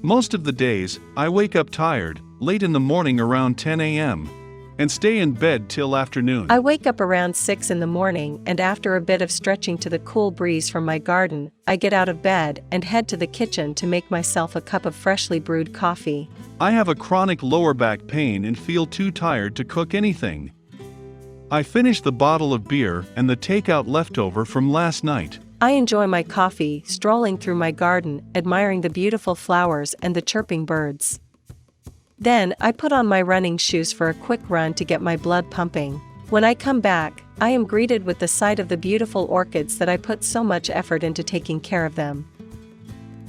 Most of the days, I wake up tired, late in the morning around 10 a.m., and stay in bed till afternoon. I wake up around 6 in the morning, and after a bit of stretching to the cool breeze from my garden, I get out of bed and head to the kitchen to make myself a cup of freshly brewed coffee. I have a chronic lower back pain and feel too tired to cook anything. I finish the bottle of beer and the takeout leftover from last night. I enjoy my coffee, strolling through my garden, admiring the beautiful flowers and the chirping birds. Then, I put on my running shoes for a quick run to get my blood pumping. When I come back, I am greeted with the sight of the beautiful orchids that I put so much effort into taking care of them.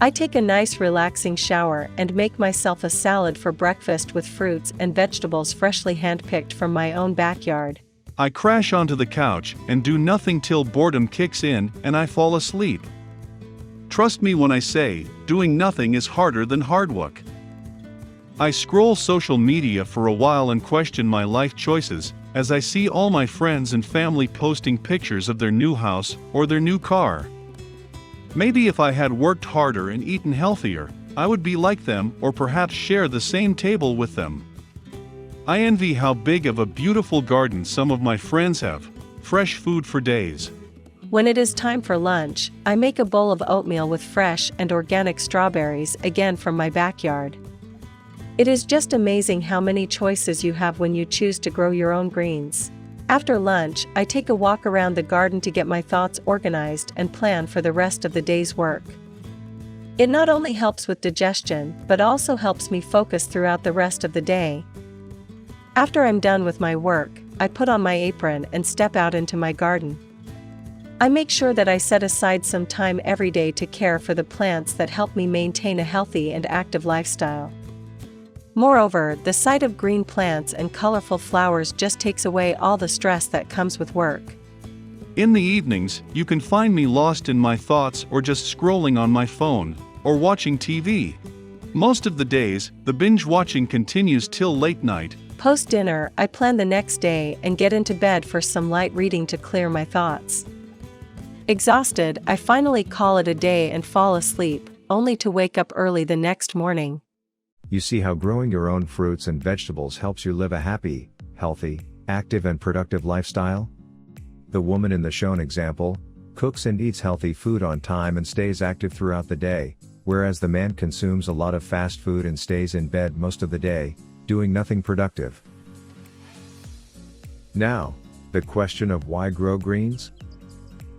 I take a nice relaxing shower and make myself a salad for breakfast with fruits and vegetables freshly handpicked from my own backyard. I crash onto the couch and do nothing till boredom kicks in and I fall asleep. Trust me when I say, doing nothing is harder than hard work. I scroll social media for a while and question my life choices, as I see all my friends and family posting pictures of their new house or their new car. Maybe if I had worked harder and eaten healthier, I would be like them or perhaps share the same table with them. I envy how big of a beautiful garden some of my friends have, fresh food for days. When it is time for lunch, I make a bowl of oatmeal with fresh and organic strawberries, again from my backyard. It is just amazing how many choices you have when you choose to grow your own greens. After lunch, I take a walk around the garden to get my thoughts organized and plan for the rest of the day's work. It not only helps with digestion, but also helps me focus throughout the rest of the day. After I'm done with my work, I put on my apron and step out into my garden. I make sure that I set aside some time every day to care for the plants that help me maintain a healthy and active lifestyle. Moreover, the sight of green plants and colorful flowers just takes away all the stress that comes with work. In the evenings, you can find me lost in my thoughts or just scrolling on my phone, or watching TV. Most of the days, the binge watching continues till late night. Post-dinner, I plan the next day and get into bed for some light reading to clear my thoughts. Exhausted, I finally call it a day and fall asleep, only to wake up early the next morning. You see how growing your own fruits and vegetables helps you live a happy, healthy, active and productive lifestyle? The woman in the shown example cooks and eats healthy food on time and stays active throughout the day, whereas the man consumes a lot of fast food and stays in bed most of the day, doing nothing productive. Now, the question of why grow greens?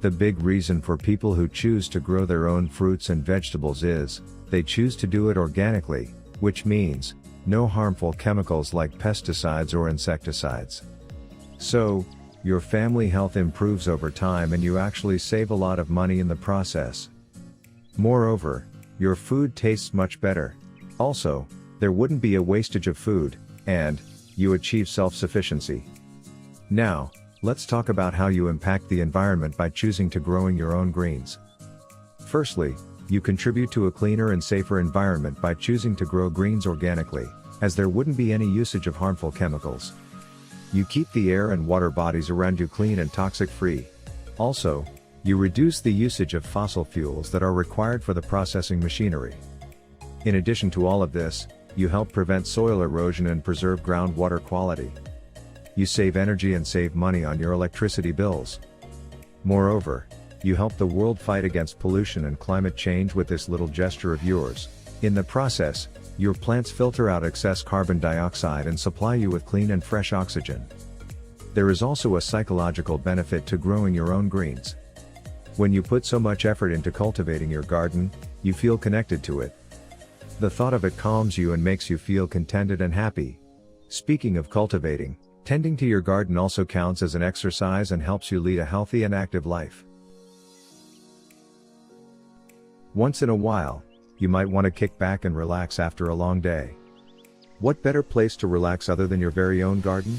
The big reason for people who choose to grow their own fruits and vegetables is, they choose to do it organically, which means, no harmful chemicals like pesticides or insecticides. So, your family health improves over time and you actually save a lot of money in the process. Moreover, your food tastes much better. Also, there wouldn't be a wastage of food, and you achieve self-sufficiency. Now, let's talk about how you impact the environment by choosing to growing your own greens. Firstly, you contribute to a cleaner and safer environment by choosing to grow greens organically, as there wouldn't be any usage of harmful chemicals. You keep the air and water bodies around you clean and toxic-free. Also, you reduce the usage of fossil fuels that are required for the processing machinery. In addition to all of this, you help prevent soil erosion and preserve groundwater quality. You save energy and save money on your electricity bills. Moreover, you help the world fight against pollution and climate change with this little gesture of yours. In the process, your plants filter out excess carbon dioxide and supply you with clean and fresh oxygen. There is also a psychological benefit to growing your own greens. When you put so much effort into cultivating your garden, you feel connected to it. The thought of it calms you and makes you feel contented and happy. Speaking of cultivating, tending to your garden also counts as an exercise and helps you lead a healthy and active life. Once in a while, you might want to kick back and relax after a long day. What better place to relax other than your very own garden?